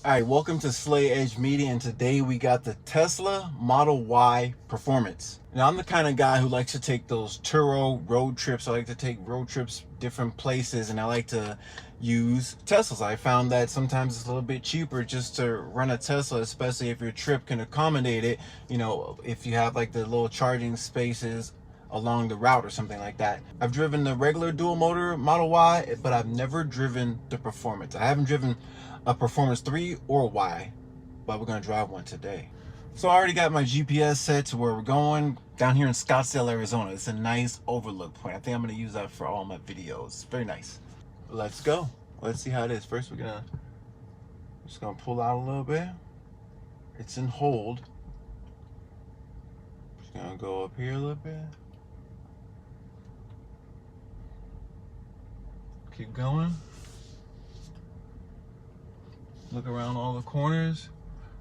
All right, welcome to Slay Edge Media, and today we got the Tesla Model Y Performance. Now, I'm the kind of guy who likes to take those Turo road trips. I like to take road trips different places, and I like to use Teslas. I found that sometimes it's a little bit cheaper just to run a Tesla, especially if your trip can accommodate it. You know, if you have like the little charging spaces along the route or something like that. I've driven the regular dual motor Model Y, but I've never driven the Performance. I haven't driven a Performance 3 or Y, but we're gonna drive one today. So I already got my GPS set to where we're going, down here in Scottsdale, Arizona. It's a nice overlook point. I think I'm gonna use that for all my videos. Very nice. Let's go. Let's see how it is. First, just gonna pull out a little bit. It's in hold. Just gonna go up here a little bit. Keep going. Look around all the corners.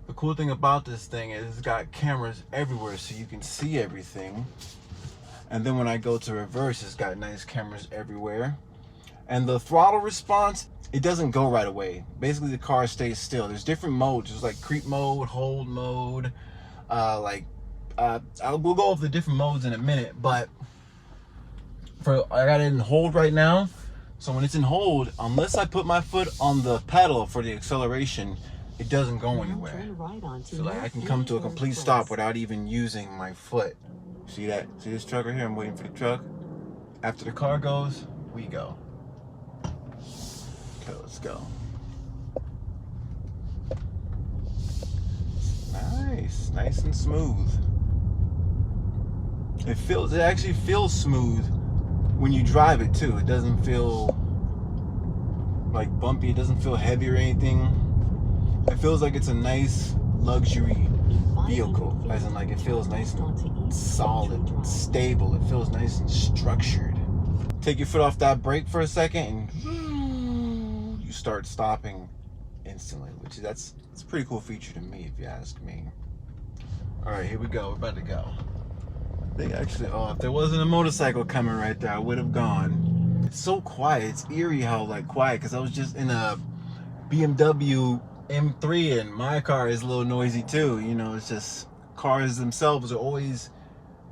The cool thing about this thing is it's got cameras everywhere so you can see everything. And then when I go to reverse, it's got nice cameras everywhere. And the throttle response, it doesn't go right away. Basically, the car stays still. There's different modes. There's like creep mode, hold mode. We'll go over the different modes in a minute, but I got it in hold right now. So when it's in hold, unless I put my foot on the pedal for the acceleration, it doesn't go anywhere. So like I can come to a complete stop without even using my foot. See that? See this truck right here? I'm waiting for the truck. After the car goes, we go. Okay, let's go. Nice and smooth. It actually feels smooth when you drive it too. It doesn't feel like bumpy, it doesn't feel heavy or anything. It feels like it's a nice luxury vehicle, as in like it feels nice and solid and stable. It feels nice and structured. Take your foot off that brake for a second and you start stopping instantly, which that's a pretty cool feature to me, if you ask me. All right, here we go. We're about to go. I think actually, if there wasn't a motorcycle coming right there, I would have gone. It's so quiet. It's eerie how like quiet, because I was just in a BMW M3 and my car is a little noisy too. You know, it's just cars themselves are always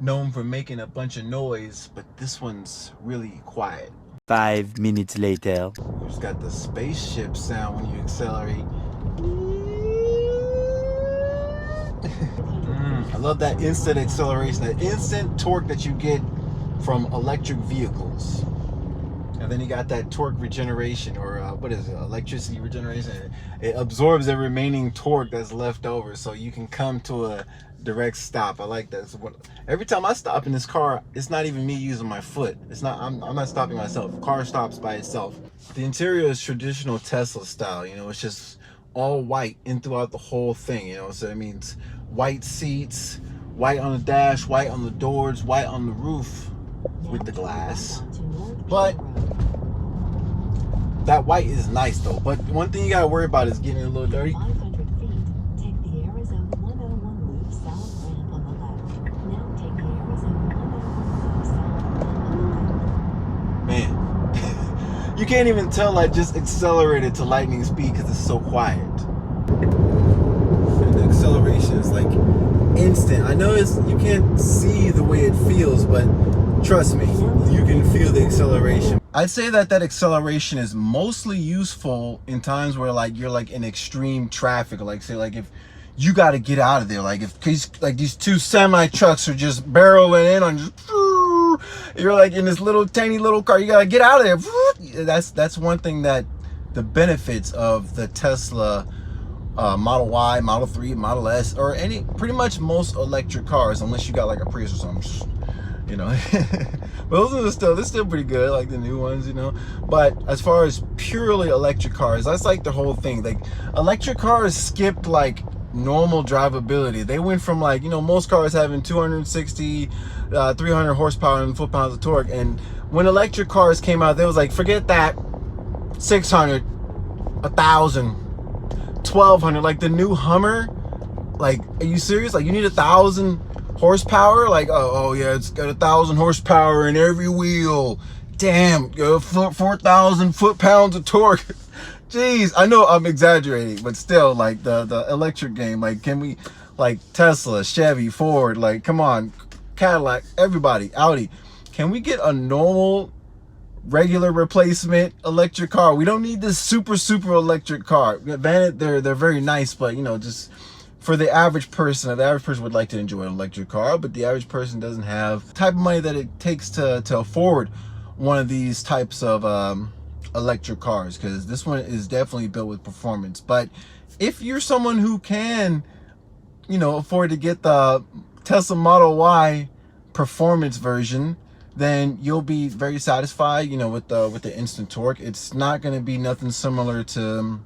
known for making a bunch of noise, but this one's really quiet. 5 minutes later. You just got the spaceship sound when you accelerate. I love that instant acceleration, that instant torque that you get from electric vehicles. And then you got that torque regeneration, or what is it, electricity regeneration. It absorbs the remaining torque that's left over so you can come to a direct stop. I like that. So every time I stop in this car, it's not even me using my foot. It's not. I'm not stopping myself. The car stops by itself. The interior is traditional Tesla style. You know, it's just all white in throughout the whole thing. You know, so it means white seats, white on the dash, white on the doors, white on the roof with the glass. But that white is nice though. But one thing you gotta worry about is getting a little dirty. 500 feet, take the Arizona 101 loop south ramp on the left. Now take the Arizona 101 loop south ramp on the left. Man, you can't even tell I just accelerated to lightning speed because it's so quiet. And the acceleration is like instant. I know you can't see the way it feels, but trust me, you can feel the acceleration. I'd say that acceleration is mostly useful in times where like you're like in extreme traffic, or like say like if you got to get out of there, like if like these two semi trucks are just barreling in on just, you're like in this little tiny little car, you got to get out of there. That's one thing that the benefits of the Tesla Model Y, Model 3, Model S, or pretty much most electric cars, unless you got like a Prius or something, you know. But they're still pretty good, like the new ones, you know. But as far as purely electric cars, that's like the whole thing. Like electric cars skipped like normal drivability. They went from like, you know, most cars having 260, 300 horsepower and foot-pounds of torque. And when electric cars came out, they was like, forget that, 600, 1,000, 1,200. Like the new Hummer, like, are you serious? Like you need 1,000 horsepower? Like, oh yeah, it's got 1,000 horsepower in every wheel. Damn, 4,000 foot-pounds of torque. Jeez, I know I'm exaggerating, but still, like the electric game, like can we, like Tesla, Chevy, Ford, like come on, Cadillac, everybody, Audi, can we get a normal, regular replacement electric car? We don't need this super electric car. They're very nice, but you know, just for the average person would like to enjoy an electric car, but the average person doesn't have the type of money that it takes to afford one of these types of electric cars, because this one is definitely built with performance. But if you're someone who can, you know, afford to get the Tesla Model Y performance version, then you'll be very satisfied, you know, with the instant torque. It's not going to be nothing similar to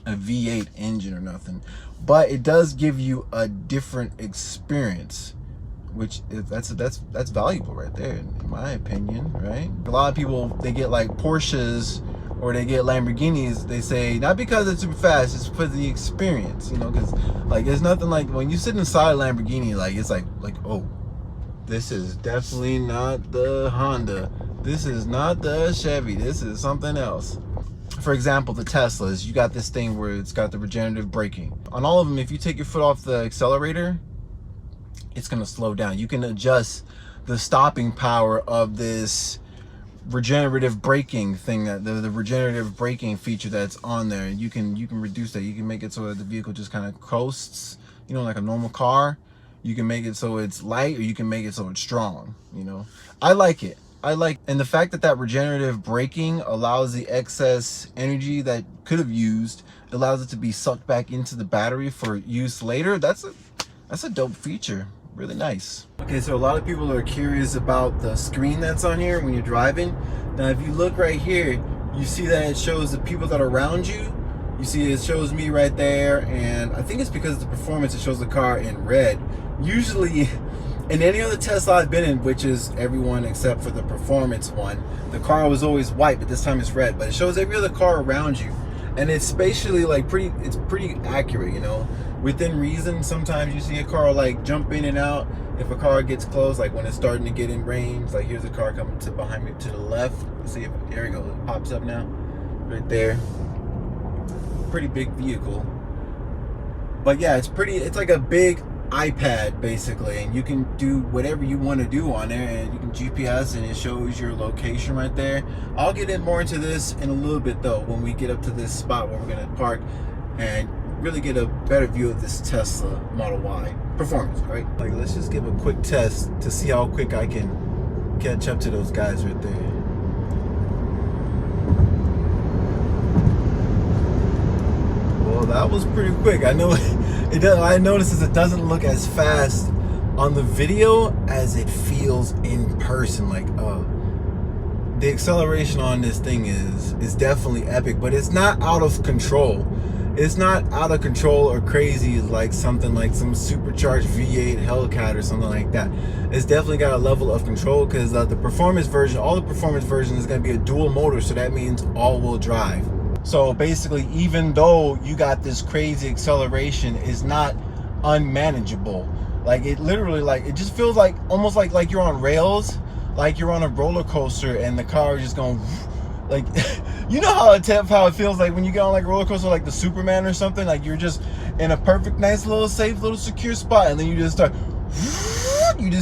a V8 engine or nothing, but it does give you a different experience, which that's valuable right there, in my opinion, right? A lot of people, they get like Porsches or they get Lamborghinis, they say not because it's super fast, it's for the experience, you know, because like there's nothing like when you sit inside a Lamborghini, like it's like oh, this is definitely not the Honda, this is not the Chevy, this is something else. For example, the Teslas, you got this thing where it's got the regenerative braking. On all of them, if you take your foot off the accelerator, it's gonna slow down. You can adjust the stopping power of this regenerative braking thing, that the regenerative braking feature that's on there. You can reduce that. You can make it so that the vehicle just kind of coasts, you know, like a normal car. You can make it so it's light, or you can make it so it's strong, you know. I like it. And the fact that regenerative braking allows the excess energy that could have used, allows it to be sucked back into the battery for use later. That's a dope feature. Really nice. Okay, so a lot of people are curious about the screen that's on here when you're driving. Now, if you look right here, you see that it shows the people that are around you. You see it shows me right there, and I think it's because of the performance, it shows the car in red. Usually, in any other Tesla I've been in, which is everyone except for the performance one, the car was always white, but this time it's red. But it shows every other car around you, and it's spatially like it's pretty accurate, you know, within reason. Sometimes you see a car like jump in and out. If a car gets close, like when it's starting to get in range, like here's a car coming to behind me to the left. Let's see if there we go, it pops up now, right there. Pretty big vehicle, but yeah, it's like a big iPad basically, and you can do whatever you want to do on there, and you can GPS and it shows your location right there. I'll get in more into this in a little bit though, when we get up to this spot where we're going to park and really get a better view of this Tesla Model Y performance, right? Like, let's just give a quick test to see how quick I can catch up to those guys right there. Well, that was pretty quick. I know it does. I noticed it doesn't look as fast on the video as it feels in person. Like, the acceleration on this thing is definitely epic, but it's not out of control. It's not out of control or crazy like something like some supercharged V8 Hellcat or something like that. It's definitely got a level of control, because the performance version, all the performance version is going to be a dual motor, so that means all-wheel drive. So basically, even though you got this crazy acceleration, it's not unmanageable. Like, it literally, like, it just feels like almost like you're on rails, like you're on a roller coaster, and the car is just going like, you know how it feels like when you get on like a roller coaster, like the Superman or something. Like, you're just in a perfect, nice little safe, little secure spot, and then you just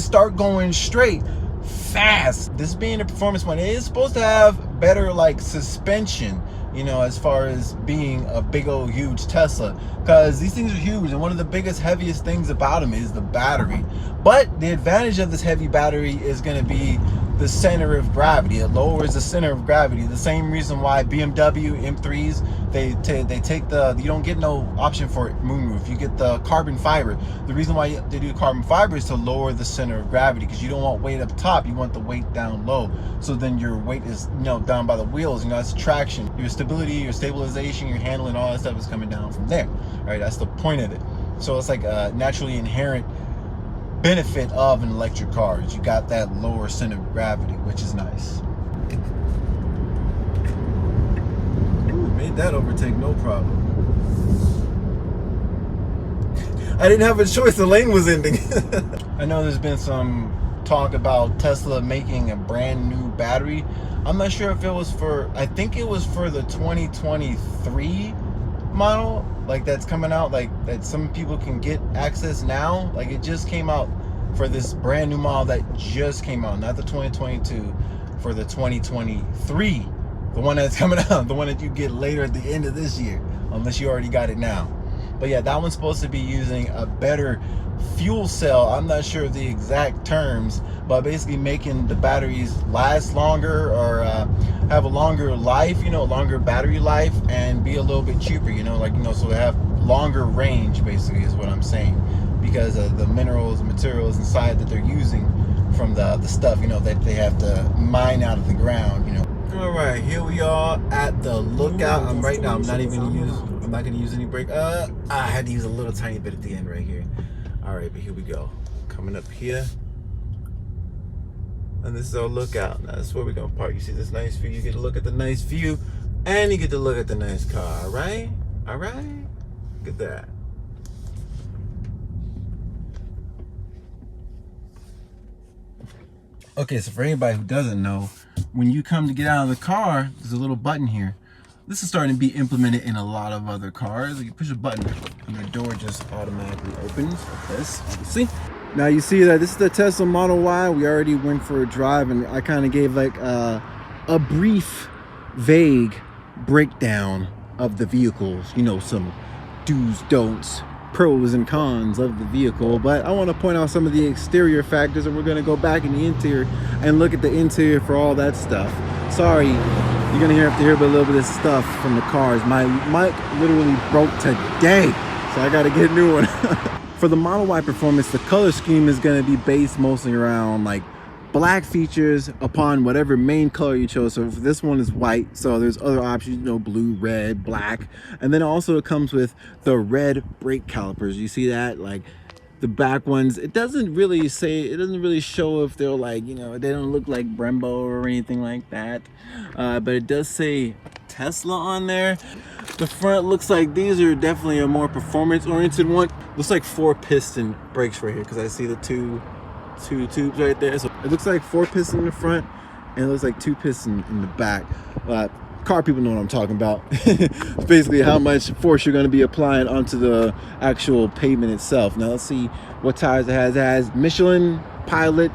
start going straight fast. This being a performance one, it is supposed to have better like suspension, you know, as far as being a big old huge Tesla, because these things are huge, and one of the biggest, heaviest things about them is the battery. But the advantage of this heavy battery is going to be the center of gravity. It lowers the center of gravity. The same reason why BMW M3s, they take the, you don't get no option for moonroof, you get the carbon fiber. The reason why they do carbon fiber is to lower the center of gravity, because you don't want weight up top, you want the weight down low, so then your weight is, you know, down by the wheels, you know, that's traction. Your stability, your stabilization, your handling, all that stuff is coming down from there, right? That's the point of it. So it's like a naturally inherent benefit of an electric car, is you got that lower center of gravity, which is nice. Ooh, made that overtake no problem. I didn't have a choice, the lane was ending. I know there's been some talk about Tesla making a brand new battery. I'm not sure if it was for, I think it was for the 2023 model, like that's coming out, like that some people can get access now. Like it just came out for this brand new model that just came out, not the 2022, for the 2023, the one that's coming out, the one that you get later at the end of this year, unless you already got it now. But yeah, that one's supposed to be using a better fuel cell. I'm not sure of the exact terms, but basically making the batteries last longer, or have a longer life, you know, longer battery life, and be a little bit cheaper, you know, like, you know, so they have longer range, basically, is what I'm saying, because of the minerals and materials inside that they're using from the stuff, you know, that they have to mine out of the ground, you know. All right, here we are at the lookout. I'm right now, I'm not gonna use any brake. I had to use a little tiny bit at the end right here. All right, but here we go. Coming up here, and this is our lookout. Now that's where we're gonna park. You see this nice view. You get to look at the nice view, and you get to look at the nice car. All right, all right. Look at that. Okay, so for anybody who doesn't know, when you come to get out of the car, there's a little button here. This is starting to be implemented in a lot of other cars. You push a button and the door just automatically opens like this, obviously. Now you see that this is the Tesla Model Y. We already went for a drive, and I kind of gave like a brief, vague breakdown of the vehicles. You know, some do's, don'ts, pros and cons of the vehicle. But I want to point out some of the exterior factors, and we're going to go back in the interior and look at the interior for all that stuff. Sorry, you're going to have to hear a little bit of stuff from the cars. My mic literally broke today, so I got to get a new one. For the Model Y Performance, the color scheme is going to be based mostly around like black features upon whatever main color you chose. So this one is white, so there's other options, you know, blue, red, black, and then also it comes with the red brake calipers. You see that, like the back ones, it doesn't really show if they're like, you know, they don't look like Brembo or anything like that, but it does say Tesla on there. The front looks like these are definitely a more performance oriented one. Looks like 4 piston brakes right here, because I see the two tubes right there. So it looks like 4 piston in the front, and it looks like 2 piston in the back. Car people know what I'm talking about. It's basically how much force you're going to be applying onto the actual pavement itself. Now let's see what tires it has. It has Michelin Pilot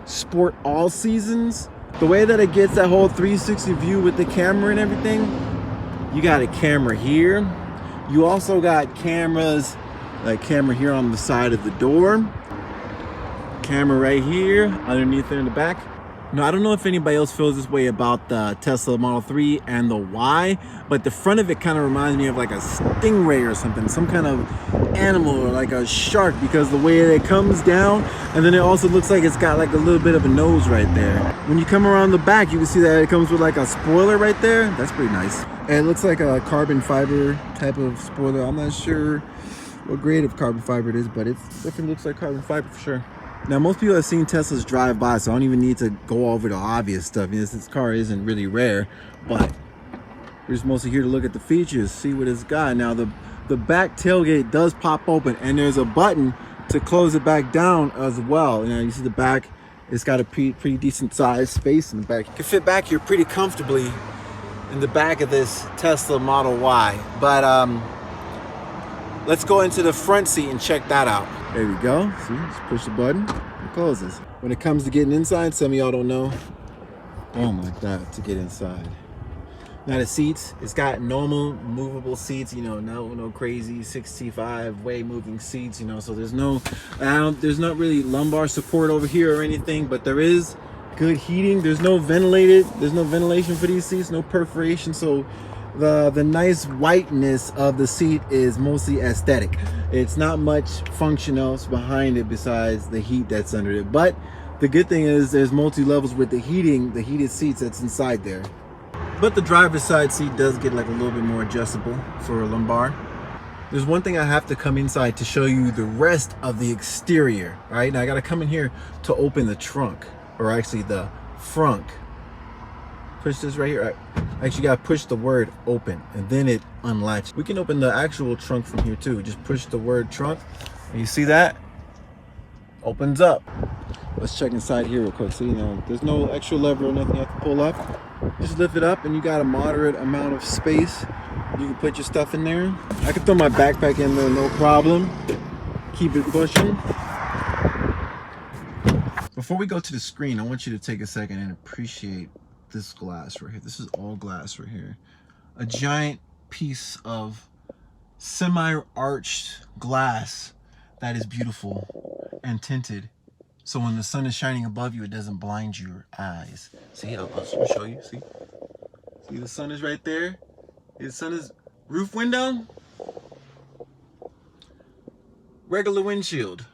Sport All Seasons. The way that it gets that whole 360 view with the camera and everything, you got a camera here. You also got cameras, like camera here on the side of the door, camera right here underneath there in the back. Now, I don't know if anybody else feels this way about the Tesla Model 3 and the Y, but the front of it kind of reminds me of like a stingray or something, some kind of animal, or like a shark, because the way it comes down, and then it also looks like it's got like a little bit of a nose right there. When you come around the back, you can see that it comes with like a spoiler right there. That's pretty nice. And it looks like a carbon fiber type of spoiler. I'm not sure what grade of carbon fiber it is, but it definitely looks like carbon fiber for sure. Now, most people have seen Teslas drive by, so I don't even need to go over the obvious stuff. You know, this car isn't really rare, but we're just mostly here to look at the features, see what it's got. Now, the back tailgate does pop open, and there's a button to close it back down as well. You know, you see the back, it's got a pretty decent sized space in the back. You can fit back here pretty comfortably in the back of this Tesla Model Y. But let's go into the front seat and check that out. There we go. See, just push the button, it closes. When it comes to getting inside, some of y'all don't know, boom, like that, to get inside. Now the seats, it's got normal movable seats, you know, no crazy 65 way moving seats, you know, so there's not really lumbar support over here or anything, but there is good heating. There's no ventilation for these seats, no perforation, so the nice whiteness of the seat is mostly aesthetic. It's not much function else behind it besides the heat that's under it. But the good thing is there's multi-levels with the heated seats that's inside there. But the driver's side seat does get like a little bit more adjustable for a lumbar. There's one thing I have to come inside to show you the rest of the exterior. All right, now I gotta come in here to open the trunk, or actually the front. Push this right here. I actually gotta push the word open, and then it unlatches. We can open the actual trunk from here too. Just push the word trunk, and you see that? Opens up. Let's check inside here real quick. So, you know, there's no extra lever or nothing you have to pull up. Just lift it up and you got a moderate amount of space. You can put your stuff in there. I can throw my backpack in there, no problem. Keep it pushing. Before we go to the screen, I want you to take a second and appreciate this glass right here. This is all glass right here. A giant piece of semi-arched glass that is beautiful and tinted. So when the sun is shining above you, it doesn't blind your eyes. See, I'll show you, see? See, the sun is right there. The sun is roof window. Regular windshield.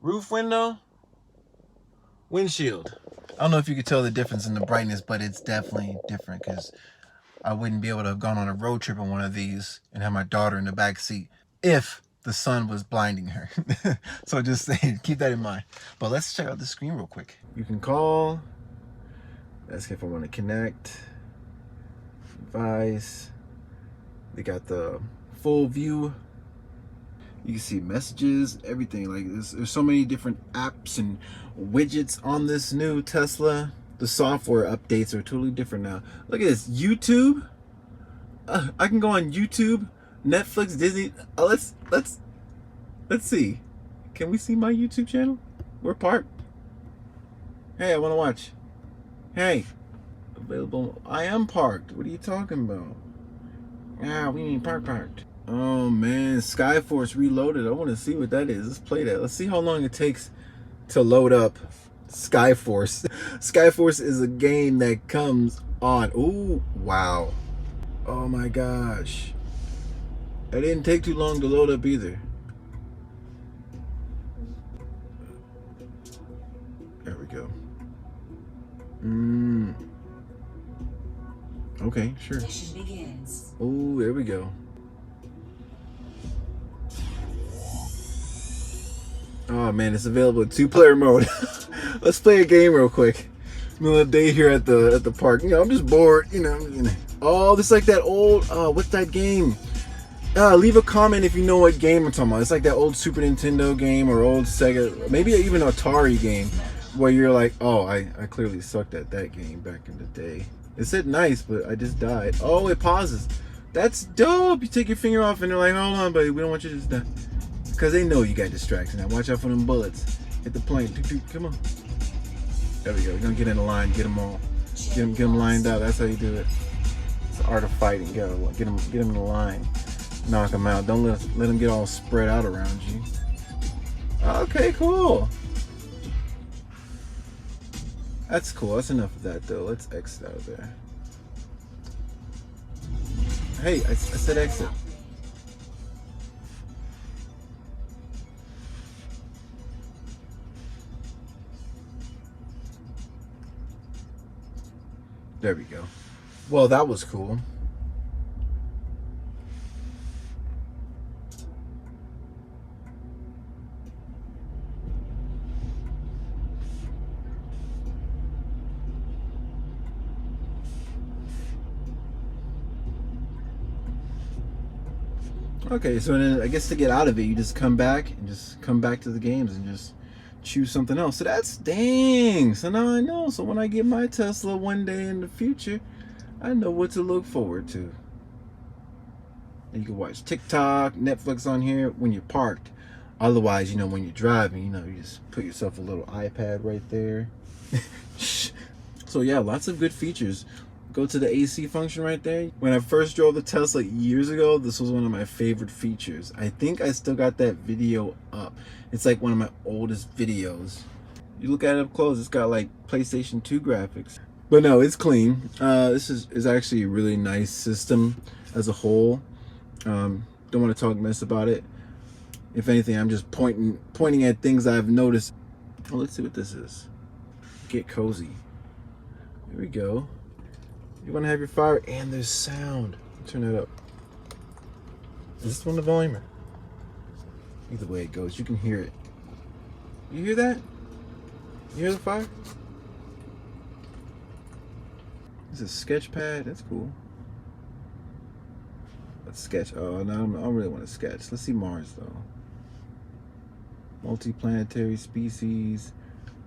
Roof window. Windshield. I don't know if you could tell the difference in the brightness, but it's definitely different because I wouldn't be able to have gone on a road trip in one of these and have my daughter in the back seat if the sun was blinding her. So just saying, keep that in mind. But let's check out the screen real quick. You can call, ask if I want to connect, advice. They got the full view. You can see messages, everything. Like there's so many different apps and widgets on this new Tesla. The software updates are totally different now. Look at this, YouTube. I can go on YouTube, Netflix, Disney. Let's see. Can we see my YouTube channel? We're parked. Hey, I want to watch. Hey, available. I am parked. What are you talking about? Ah, we need parked. Oh man, Skyforce Reloaded. I want to see what that is. Let's play that. Let's see how long it takes to load up Skyforce. Skyforce is a game that comes on. Ooh, wow. Oh my gosh. It didn't take too long to load up either. There we go. Okay, sure. Oh, there we go. Oh man, it's available in 2-player mode. Let's play a game real quick. Middle of the day here at the park. You know, I'm just bored. You know. Oh, this is like that old. What's that game? Leave a comment if you know what game I'm talking about. It's like that old Super Nintendo game or old Sega, maybe even Atari game, where you're like, oh, I clearly sucked at that game back in the day. It said nice, but I just died. Oh, it pauses. That's dope. You take your finger off and they're like, hold on, buddy, we don't want you to just die. Because they know you got distractions. Now watch out for them bullets. Hit the plane. Come on. There we go. We're going to get in the line. Get them all. Get them lined up. That's how you do it. It's the art of fighting. Get them in the line. Knock them out. Don't let them get all spread out around you. Okay, cool. That's cool. That's enough of that, though. Let's exit out of there. Hey, I said exit. There we go. Well, that was cool. Okay, so then I guess to get out of it, you just come back to the games and just choose something else. So that's dang. So now I know. So when I get my Tesla one day in the future, I know what to look forward to. And you can watch TikTok, Netflix on here when you're parked. Otherwise, you know, when you're driving, you know, you just put yourself a little iPad right there. So yeah, lots of good features. Go to the AC function right there. When I first drove the Tesla years ago, this was one of my favorite features. I think I still got that video up. It's like one of my oldest videos. You look at it up close, it's got like PlayStation 2 graphics. But no, it's clean. This is actually a really nice system as a whole. Don't want to talk mess about it. If anything, I'm just pointing at things I've noticed. Well, let's see what this is. Get cozy. Here we go. You want to have your fire, and there's sound. Turn that up. Is this one the volume? Either way it goes, you can hear it. You hear that? You hear the fire? This is a sketch pad. That's cool. Let's sketch. Oh no, I don't really want to sketch. Let's see Mars though. Multiplanetary species.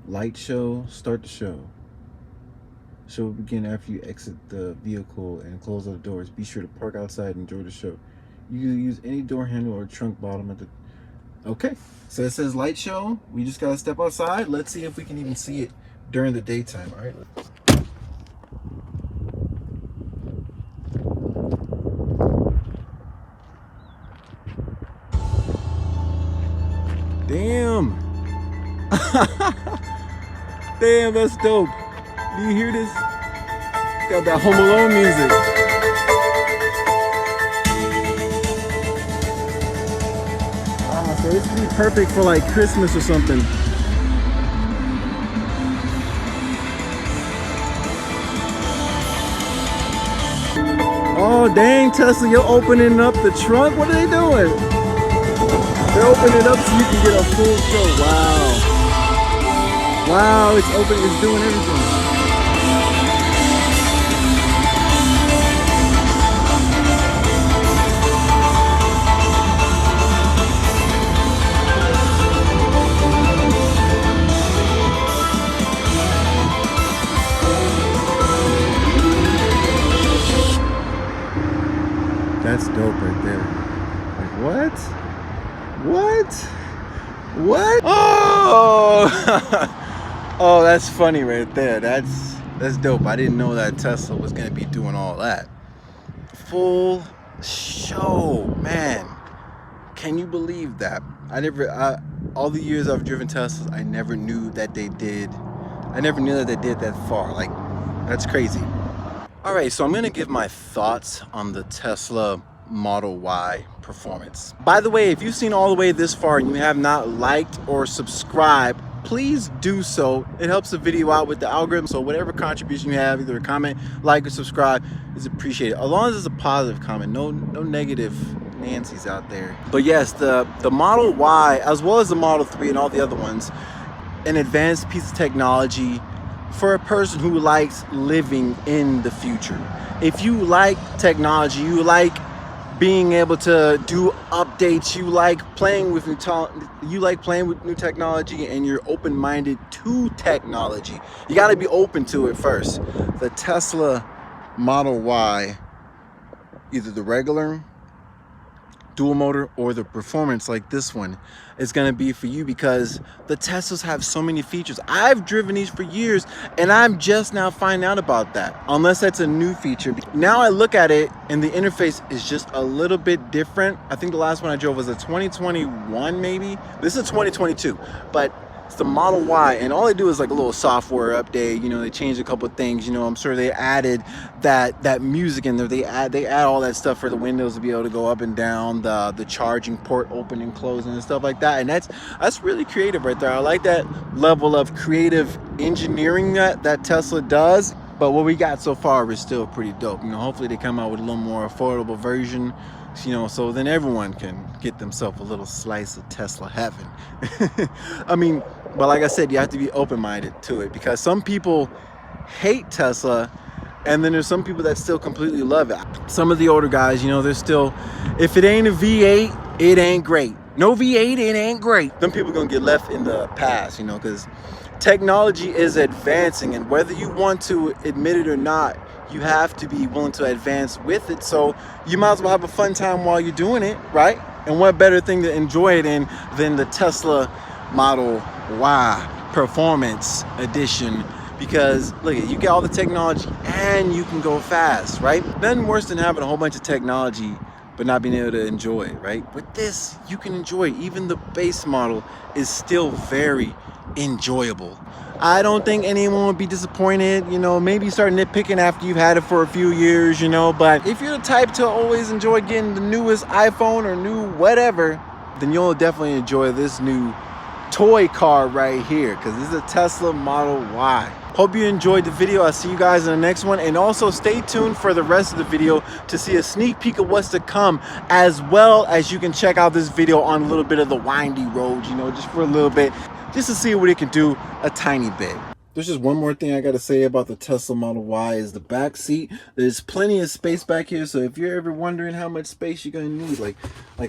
Light show. Start the show. Show will begin after you exit the vehicle and close all the doors. Be sure to park outside and enjoy the show. You can use any door handle or trunk bottom at the... Okay, so it says light show. We just gotta step outside. Let's see if we can even see it during the daytime. All right. Damn. Damn, that's dope. Do you hear this? Got that Home Alone music. Ah, so this would be perfect for like Christmas or something. Oh dang, Tesla, you're opening up the trunk? What are they doing? They're opening it up so you can get a full show. Wow. Wow, it's open, it's doing everything. That's dope right there. Like what? What? What? Oh! Oh, that's funny right there. That's dope. I didn't know that Tesla was gonna be doing all that. Full show, man. Can you believe that? All the years I've driven Teslas, I never knew that they did that far. Like, that's crazy. All right, so I'm gonna give my thoughts on the Tesla Model Y performance. By the way, if you've seen all the way this far and you have not liked or subscribed, please do so. It helps the video out with the algorithm, so whatever contribution you have, either a comment, like, or subscribe is appreciated. As long as it's a positive comment, no negative Nancy's out there. But yes, the Model Y, as well as the Model 3 and all the other ones, an advanced piece of technology for a person who likes living in the future. If you like technology, you like being able to do updates, you like playing with new technology, and you're open-minded to technology, you got to be open to it first. The Tesla Model Y, either the regular dual motor or the performance like this one, is going to be for you, because the Teslas have so many features. I've driven these for years and I'm just now finding out about that, unless that's a new feature. Now I look at it and the interface is just a little bit different. I think the last one I drove was a 2021 maybe. This is a 2022, but it's the Model Y, and all they do is like a little software update. You know, they changed a couple of things. You know, I'm sure they added that music in there. They add all that stuff for the windows to be able to go up and down, the charging port open and closing and stuff like that. And that's really creative right there. I like that level of creative engineering that Tesla does. But what we got so far is still pretty dope. You know, hopefully they come out with a little more affordable version, you know, so then everyone can get themselves a little slice of Tesla heaven. I mean, but like I said, you have to be open-minded to it, because some people hate Tesla, and then there's some people that still completely love it. Some of the older guys, you know, they're still, if it ain't a V8, it ain't great. No V8, it ain't great. Some people gonna get left in the past, you know, because technology is advancing, and whether you want to admit it or not, you have to be willing to advance with it. So you might as well have a fun time while you're doing it, right? And what better thing to enjoy it in than the Tesla Model Y Performance Edition? Because look, you get all the technology and you can go fast, right? Nothing worse than having a whole bunch of technology but not being able to enjoy it, right? With this, you can enjoy it. Even the base model is still very enjoyable. I don't think anyone would be disappointed. You know, maybe start nitpicking after you've had it for a few years, you know, but if you're the type to always enjoy getting the newest iPhone or new whatever, then you'll definitely enjoy this new toy car right here, because this is a Tesla Model Y. Hope you enjoyed the video. I'll see you guys in the next one, and also stay tuned for the rest of the video to see a sneak peek of what's to come, as well as you can check out this video on a little bit of the windy road, you know, just for a little bit, just to see what it can do a tiny bit. There's just one more thing I got to say about the Tesla Model Y is the back seat. There's plenty of space back here, so if you're ever wondering how much space you're gonna need, like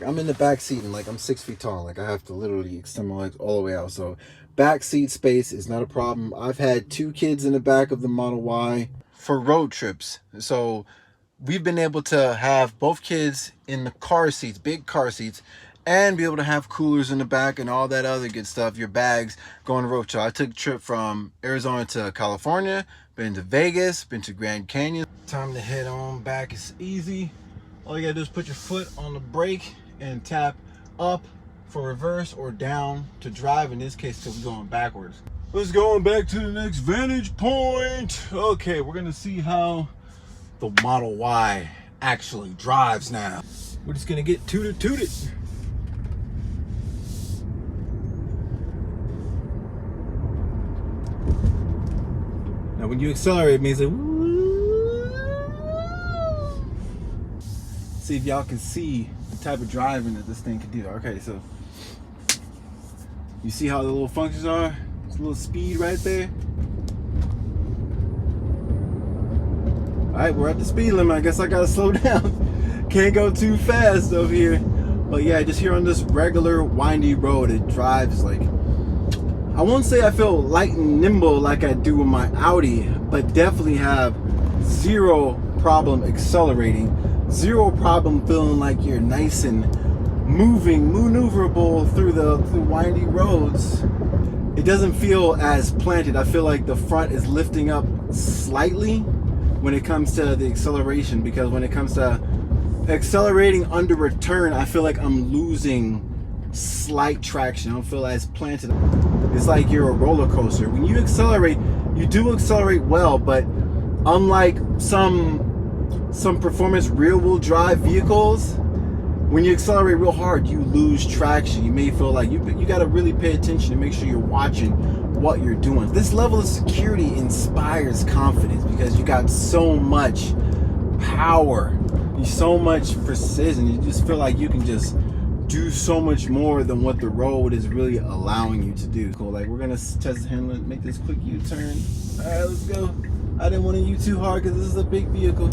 I'm in the back seat and like I'm 6 feet tall, like I have to literally extend my legs all the way out. So back seat space is not a problem. I've had 2 kids in the back of the Model Y for road trips. So we've been able to have both kids in the car seats, big car seats, and be able to have coolers in the back and all that other good stuff, your bags, going on road trip. I took a trip from Arizona to California, been to Vegas, been to Grand Canyon. Time to head on back. It's easy. All you gotta do is put your foot on the brake and tap up for reverse or down to drive. In this case, because we're going backwards. Let's go back to the next vantage point. Okay, we're gonna see how the Model Y actually drives now. We're just gonna get tooted. Now when you accelerate, it means like, see if y'all can see the type of driving that this thing can do. Okay, so you see how the little functions are? It's a little speed right there. Alright, we're at the speed limit. I guess I gotta slow down. Can't go too fast over here. But yeah, just here on this regular windy road, it drives like, I won't say I feel light and nimble like I do with my Audi, but definitely have zero problem accelerating, zero problem feeling like you're nice and moving, maneuverable through the windy roads. It doesn't feel as planted. I feel like the front is lifting up slightly when it comes to the acceleration, because when it comes to accelerating under a turn, I feel like I'm losing slight traction. I don't feel as planted. It's like you're a roller coaster. When you accelerate, you do accelerate well, but unlike some performance rear-wheel drive vehicles, when you accelerate real hard, you lose traction. You may feel like you got to really pay attention to make sure you're watching what you're doing. This level of security inspires confidence because you got so much power, so much precision. You just feel like you can just do so much more than what the road is really allowing you to do. Cool. Like, we're gonna test the handling, make this quick U-turn. All right, let's go. I didn't want to U too hard because this is a big vehicle,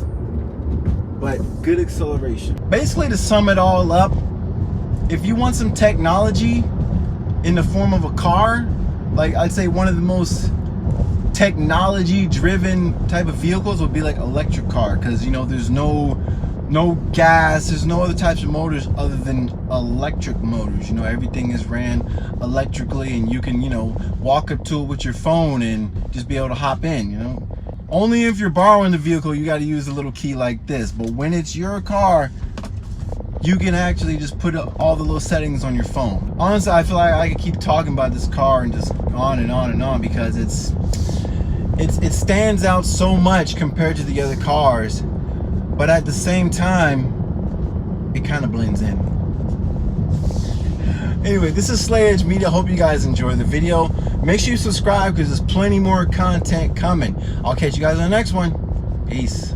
but good acceleration. Basically, to sum it all up, if you want some technology in the form of a car, like I'd say one of the most technology-driven type of vehicles would be like electric car, because you know there's no gas, there's no other types of motors other than electric motors. You know, everything is ran electrically, and you can, you know, walk up to it with your phone and just be able to hop in, you know. Only if you're borrowing the vehicle, you got to use a little key like this. But when it's your car, you can actually just put all the little settings on your phone. Honestly, I feel like I could keep talking about this car and just on and on and on, because it stands out so much compared to the other cars, but at the same time, it kind of blends in. Anyway, this is Slay Edge Media. I hope you guys enjoyed the video. Make sure you subscribe because there's plenty more content coming. I'll catch you guys on the next one. Peace.